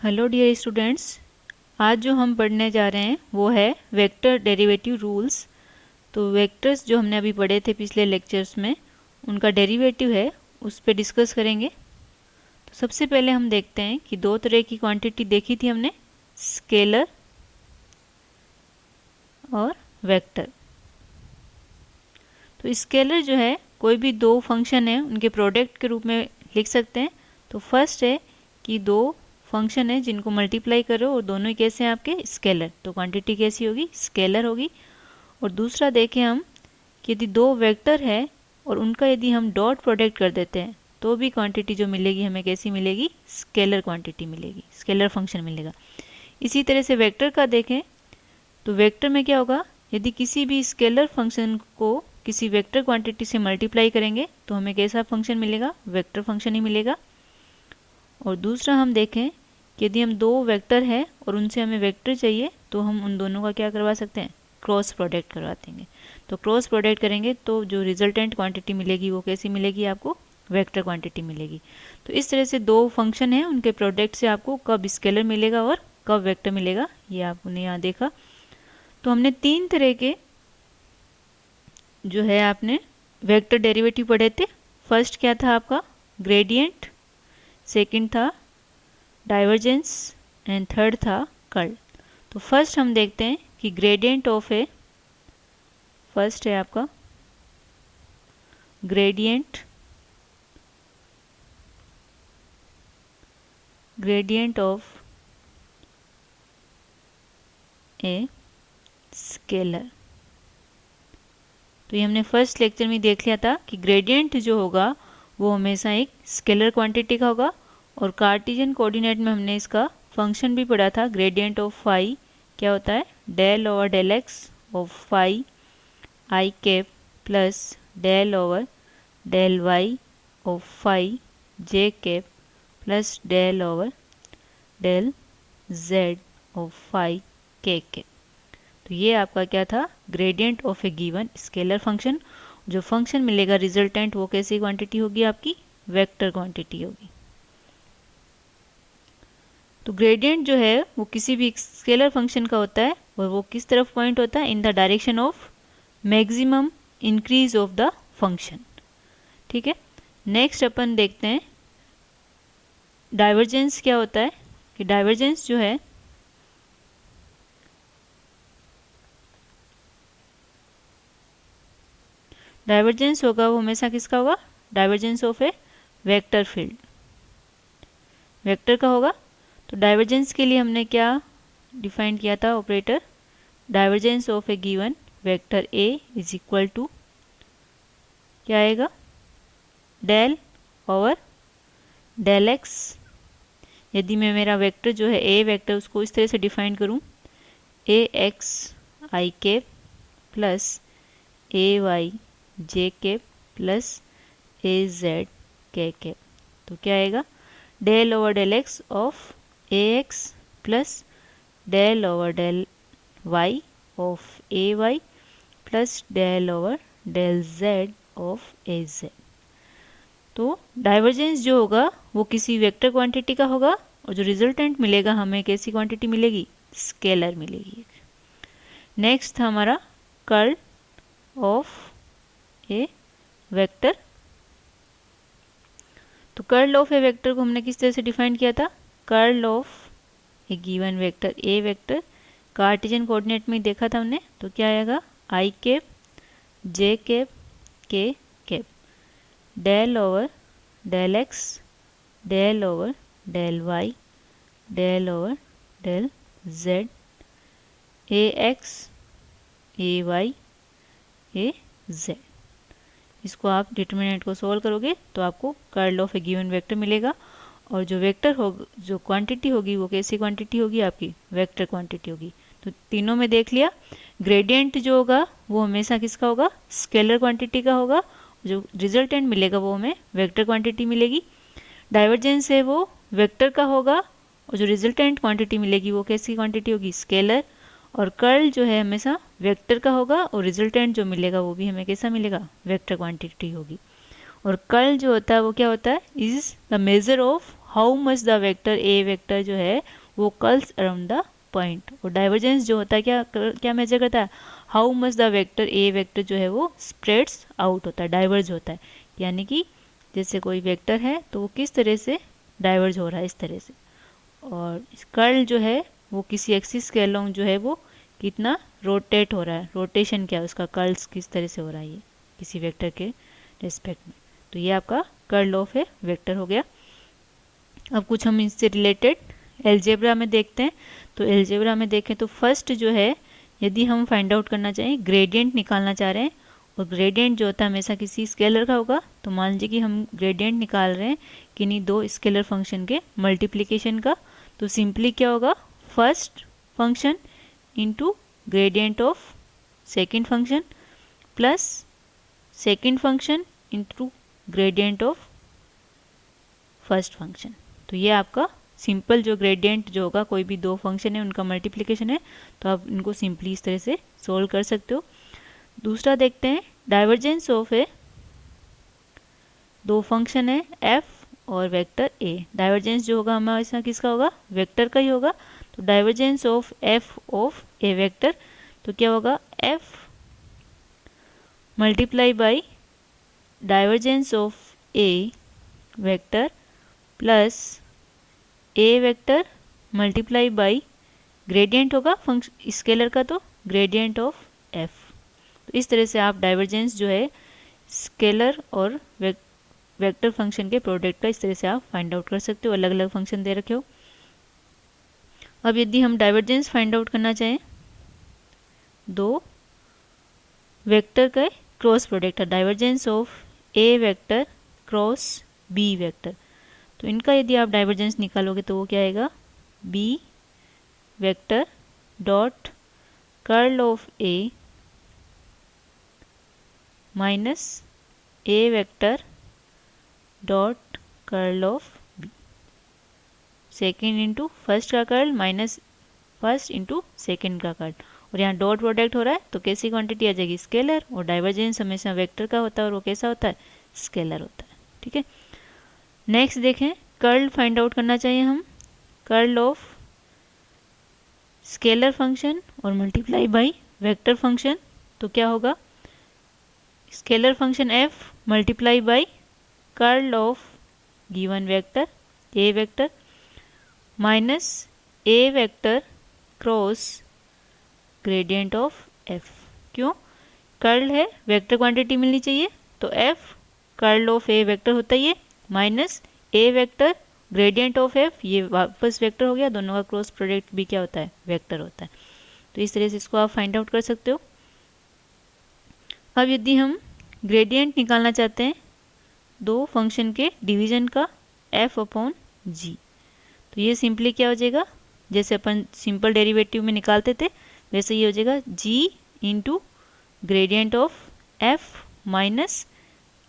Hello dear students, आज जो हम पढ़ने जा रहे हैं वो है वेक्टर डेरिवेटिव रूल्स। तो वेक्टर्स जो हमने अभी पढ़े थे पिछले लेक्चर्स में, उनका डेरिवेटिव है, उस पर डिस्कस करेंगे। तो सबसे पहले हम देखते हैं कि दो तरह की क्वांटिटी देखी थी हमने, स्केलर और वेक्टर। तो स्केलर जो है कोई भी दो फंक्शन है उनके प्रोडक्ट के रूप में लिख सकते हैं। तो फर्स्ट है कि दो फंक्शन है जिनको मल्टीप्लाई करो और दोनों ही कैसे हैं आपके स्केलर, तो क्वांटिटी कैसी होगी, स्केलर होगी। और दूसरा देखें हम कि यदि दो वेक्टर है और उनका यदि हम डॉट प्रोडक्ट कर देते हैं तो भी क्वांटिटी जो मिलेगी हमें कैसी मिलेगी, स्केलर क्वांटिटी मिलेगी, स्केलर फंक्शन मिलेगा। इसी तरह से वेक्टर का देखें तो वेक्टर में क्या होगा, यदि किसी भी स्केलर फंक्शन को किसी वेक्टर क्वांटिटी से मल्टीप्लाई करेंगे तो हमें कैसा फंक्शन मिलेगा, वेक्टर फंक्शन ही मिलेगा। और दूसरा हम देखें कि यदि हम दो वेक्टर है और उनसे हमें वेक्टर चाहिए तो हम उन दोनों का क्या करवा सकते हैं, क्रॉस प्रोडक्ट करवा देंगे। तो क्रॉस प्रोडक्ट करेंगे तो जो रिजल्टेंट क्वांटिटी मिलेगी वो कैसी मिलेगी, आपको वेक्टर क्वांटिटी मिलेगी। तो इस तरह से दो फंक्शन हैं, उनके प्रोडक्ट से आपको कब स्केलर मिलेगा और कब वेक्टर मिलेगा, ये आपने यहाँ देखा। तो हमने तीन तरह के जो है आपने वेक्टर डेरिवेटिव पढ़े थे। फर्स्ट क्या था आपका, ग्रेडियंट, सेकंड था डाइवर्जेंस एंड थर्ड था कर्ल। तो फर्स्ट हम देखते हैं कि ग्रेडियंट ऑफ ए, फर्स्ट है आपका ग्रेडियंट ऑफ ए स्केलर। तो ये हमने फर्स्ट लेक्चर में देख लिया था कि ग्रेडियंट जो होगा वो हमेशा एक स्केलर क्वांटिटी का होगा। और कार्टेशियन कोऑर्डिनेट में हमने इसका फंक्शन भी पढ़ा था, ग्रेडियंट ऑफ फाई क्या होता है, del over del x of phi i cap plus del over del y of phi j cap plus del over del z of phi k cap. तो ये आपका क्या था, gradient of a given scalar function. जो function मिलेगा resultant वो कैसी quantity होगी, आपकी वेक्टर क्वांटिटी होगी। तो ग्रेडियंट जो है वो किसी भी स्केलर फंक्शन का होता है और वो किस तरफ पॉइंट होता है, in the direction of maximum increase of the function. ठीक है, नेक्स्ट अपन देखते हैं डाइवर्जेंस क्या होता है। कि डाइवर्जेंस जो है डाइवर्जेंस होगा वो हमेशा किसका होगा, divergence of A vector field, vector का होगा। तो डाइवर्जेंस के लिए हमने क्या डिफाइन किया था operator, divergence of a given vector A is equal to क्या आएगा, डेल ओवर डेल एक्स। यदि मैं मेरा वेक्टर जो है ए वेक्टर उसको इस तरह से डिफाइन करूं, A x i cap plus A y j cap plus A z k cap, तो क्या आएगा, del over del x of A x plus del over del y of A y plus del over del z of A z. तो divergence जो होगा वो किसी vector quantity का होगा और जो रिजल्टेंट मिलेगा हमें कैसी क्वांटिटी मिलेगी, स्केलर मिलेगी। नेक्स्ट था हमारा कर्ल ऑफ ए वेक्टर। तो कर्ल ऑफ ए वेक्टर को हमने किस तरह से डिफाइन किया था, curl of a given vector A vector, Cartesian coordinate में देखा था हमने। तो क्या आएगा, i cap j cap k cap del over del x del over del y del over del z A x A y A z. इसको आप determinant को सोल्व करोगे तो आपको curl of a given vector मिलेगा। और जो vector होगा, जो क्वांटिटी होगी वो कैसी क्वांटिटी होगी, आपकी वेक्टर क्वांटिटी होगी। तो तीनों में देख लिया, ग्रेडियंट जो होगा वो हमेशा किसका होगा, स्केलर क्वांटिटी का होगा। जो रिजल्टेंट मिलेगा वो हमें वेक्टर क्वांटिटी मिलेगी। डाइवर्जेंस है वो वेक्टर का होगा और जो रिजल्टेंट क्वांटिटी मिलेगी वो कैसी क्वांटिटी होगी, स्केलर। और कर्ल जो है हमेशा वेक्टर का होगा और रिजल्टेंट जो मिलेगा वो भी हमें कैसा मिलेगा, वेक्टर क्वांटिटी होगी। और कर्ल जो होता है वो क्या होता है, is the measure of how much the vector A vector जो है वो कर्ल्स अराउंड द पॉइंट। और डाइवर्जेंस जो होता है क्या मेजर करता है, how much the vector A vector जो है वो स्प्रेड्स आउट होता है, डाइवर्ज होता है। यानी कि जैसे कोई वेक्टर है तो वो किस तरह से डाइवर्ज हो रहा है, इस तरह से। और कर्ल जो है वो किसी एक्सिस के अलोंग जो है वो कितना रोटेट हो रहा है, रोटेशन क्या है उसका, कर्ल्स किस तरह से हो रहा है ये किसी वेक्टर के रिस्पेक्ट में। तो ये आपका कर्ल ऑफ ए वेक्टर हो गया। अब कुछ हम इससे रिलेटेड एलजेब्रा में देखते हैं। तो एलजेब्रा में देखें तो फर्स्ट जो है, यदि हम फाइंड आउट करना चाहें, ग्रेडियंट निकालना चाह रहे हैं, और ग्रेडियंट जो होता है हमेशा किसी स्केलर का होगा। तो मान लीजिए कि हम ग्रेडियंट निकाल रहे हैं किन्हीं दो स्केलर फंक्शन के मल्टीप्लिकेशन का। तो सिंपली क्या होगा, first function into gradient of second function plus second function into gradient of first function. तो ये आपका सिंपल जो ग्रेडियंट जो होगा, कोई भी दो फंक्शन है उनका मल्टीप्लिकेशन है, तो आप इनको सिंपली इस तरह से सोल्व कर सकते हो। दूसरा देखते हैं डाइवर्जेंस ऑफ ए, दो फंक्शन है f और वेक्टर a। डाइवर्जेंस जो होगा हमारे किसका होगा, वेक्टर का ही होगा। तो divergence of f of a vector, तो क्या होगा, f multiply by divergence of a vector plus a vector multiply by gradient होगा फंक्शन स्केलर का, तो ग्रेडियंट ऑफ f। तो इस तरह से आप डाइवर्जेंस जो है स्केलर और वेक्टर फंक्शन के प्रोडक्ट का इस तरह से आप फाइंड आउट कर सकते हो, अलग अलग फंक्शन दे रखे हो। अब यदि हम डाइवर्जेंस फाइंड आउट करना चाहें, दो वेक्टर का क्रॉस प्रोडक्ट है, divergence of A vector cross B vector. तो इनका यदि आप डाइवर्जेंस निकालोगे तो वो क्या आएगा, B vector dot curl of A minus A vector dot curl of B. Second into first का curl minus first into second का कर्ल, और यहाँ डॉट प्रोडक्ट हो रहा है तो कैसी क्वांटिटी आ जाएगी, स्केलर। और डाइवर्जेंस हमेशा वेक्टर का होता है और वो कैसा होता है, स्केलर होता है। ठीक है, नेक्स्ट देखें, कर्ल फाइंड आउट करना चाहिए हम, कर्ल ऑफ स्केलर फंक्शन और मल्टीप्लाई बाई वेक्टर फंक्शन। तो क्या होगा, scalar function f multiply by curl of given vector a vector minus a vector cross gradient of f। क्यों, कर्ल है, वेक्टर क्वांटिटी मिलनी चाहिए, तो f curl of a vector होता ही है, minus a vector gradient of f, ये वापस vector हो गया, दोनों का क्रॉस प्रोडक्ट भी क्या होता है, वेक्टर होता है। तो इस तरह से इसको आप फाइंड आउट कर सकते हो। अब यदि हम ग्रेडियंट निकालना चाहते हैं दो फंक्शन के डिवीजन का f अपॉन g, तो ये सिंपली क्या हो जाएगा, जैसे अपन सिंपल डेरिवेटिव में निकालते थे वैसे ये हो जाएगा g into gradient of f minus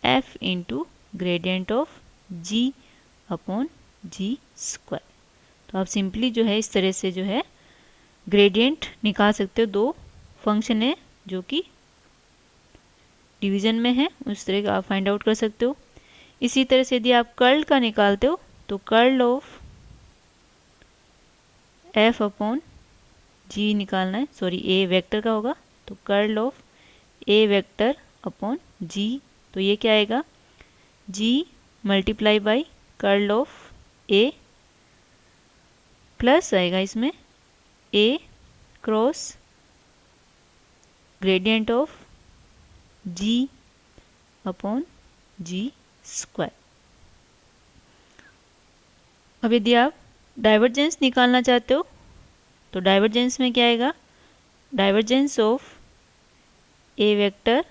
f into gradient of g upon g square. तो आप सिंपली जो है इस तरह से जो है ग्रेडियंट निकाल सकते हो, दो फंक्शन है जो कि डिवीजन में है, उस तरह का आप फाइंड आउट कर सकते हो। इसी तरह से यदि आप कर्ल का निकालते हो तो curl of f upon g निकालना है, सॉरी a वेक्टर का होगा, तो curl of a vector upon g। तो ये क्या आएगा, g multiply by curl of a plus आएगा इसमें a cross gradient of g upon g square. अब यदि आप डाइवर्जेंस निकालना चाहते हो तो डाइवर्जेंस में क्या आएगा, divergence of a vector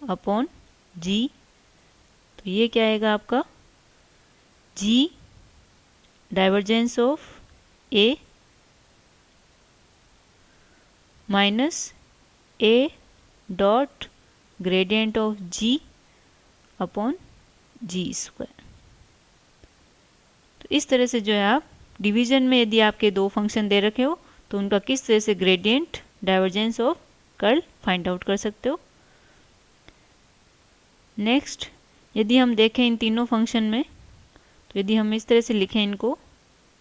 upon g। तो ये क्या आएगा आपका, g divergence of a minus a dot gradient of g upon g square. तो इस तरह से जो है आप डिवीजन में यदि आपके दो फंक्शन दे रखे हो तो उनका किस तरह से gradient divergence of curl find out कर सकते हो। नेक्स्ट यदि हम देखें इन तीनों फंक्शन में, तो यदि हम इस तरह से लिखें इनको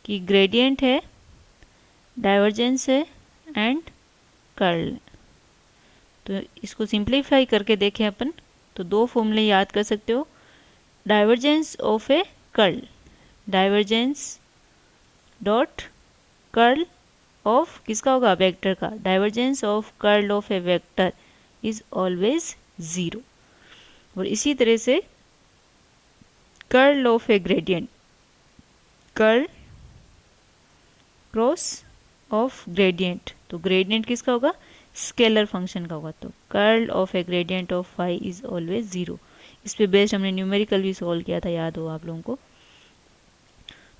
कि ग्रेडियंट है, डाइवर्जेंस है एंड कर्ल, तो इसको सिंप्लीफाई करके देखें अपन तो दो फॉर्मूले याद कर सकते हो। Divergence of a curl, divergence dot curl of किसका होगा, वेक्टर का। Divergence of curl of A vector is always 0। और इसी तरह से curl of a gradient, curl cross of gradient, तो ग्रेडियंट किसका होगा, स्केलर फंक्शन का होगा। तो curl of a gradient of phi is always 0। इस पे बेस्ड हमने न्यूमेरिकल भी सॉल्व किया था, याद हो आप लोगों को।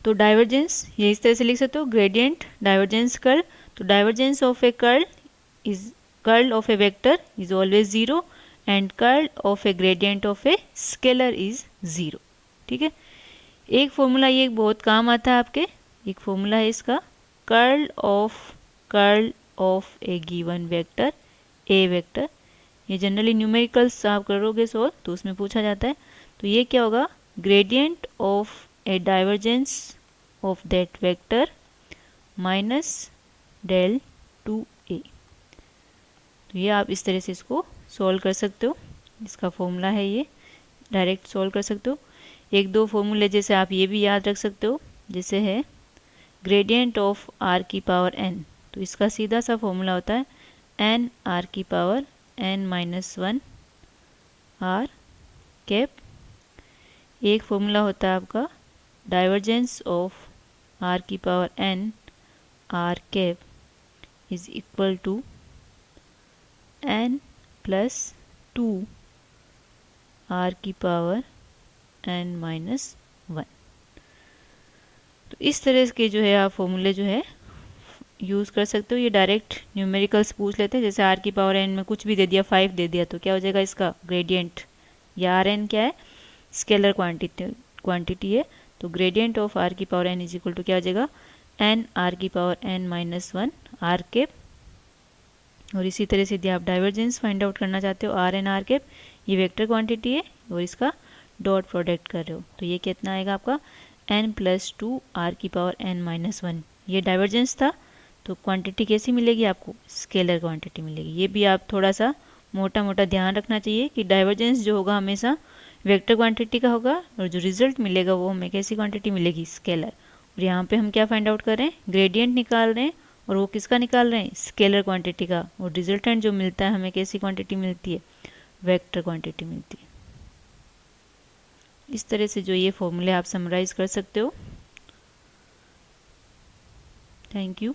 तो डाइवर्जेंस ये इस तरह से लिख सकते हो, ग्रेडियंट डाइवर्जेंस कर्ल, तो divergence of a curl is, curl of A vector is always 0 and curl of a gradient of a scalar is 0। ठीक है, एक फॉर्मूला ये बहुत काम आता है आपके, एक फॉर्मूला है इसका, curl of a given vector A vector. ये जनरली न्यूमेरिकल्स आप करोगे सॉल्व तो उसमें पूछा जाता है। तो ये क्या होगा, gradient of A divergence of that vector minus del two A. तो ये आप इस तरह से इसको सॉल्व कर सकते हो, इसका फॉर्मूला है ये, डायरेक्ट सॉल्व कर सकते हो। एक दो फॉर्मूले जैसे आप ये भी याद रख सकते हो, जैसे है ग्रेडियंट ऑफ आर की पावर एन, तो इसका सीधा सा फॉर्मूला होता है एन आर की power n minus 1 r cap. एक फॉर्मूला होता है आपका डाइवर्जेंस ऑफ आर की power n r cap is equal to n plus 2 r की पावर एन माइनस 1। तो इस तरह के जो है आप फॉर्मूले जो है यूज़ कर सकते हो। ये डायरेक्ट न्यूमेरिकल्स पूछ लेते हैं, जैसे आर की पावर एन में कुछ भी दे दिया, 5 दे दिया, तो क्या हो जाएगा इसका ग्रेडियंट, या आर एन क्या है, स्केलर क्वांटिटी है, तो ग्रेडियंट ऑफ आर की power n is equal to क्या हो जाएगा, एन आर की power n minus 1 r cap. और इसी तरह से यदि आप डाइवर्जेंस फाइंड आउट करना चाहते हो, आर एन आर कैप ये वेक्टर क्वांटिटी है और इसका डॉट प्रोडक्ट कर रहे हो, तो ये कितना आएगा आपका n प्लस 2 आर की पावर n माइनस 1। ये डाइवर्जेंस था, तो क्वांटिटी कैसी मिलेगी आपको, स्केलर क्वांटिटी मिलेगी। ये भी आप थोड़ा सा मोटा मोटा ध्यान रखना चाहिए कि डाइवर्जेंस जो होगा हमेशा वेक्टर क्वांटिटी का होगा और जो रिजल्ट मिलेगा वो हमें कैसी क्वांटिटी मिलेगी, स्केलर। और यहाँ पे हम क्या फाइंड आउट कर रहे हैं, ग्रेडियंट निकाल रहे हैं, और वो किसका निकाल रहे हैं, स्केलर क्वांटिटी का। और रिजल्टेंट जो मिलता है हमें कैसी क्वांटिटी मिलती है, वेक्टर क्वांटिटी मिलती है। इस तरह से जो ये फॉर्मूले आप समराइज कर सकते हो। Thank you.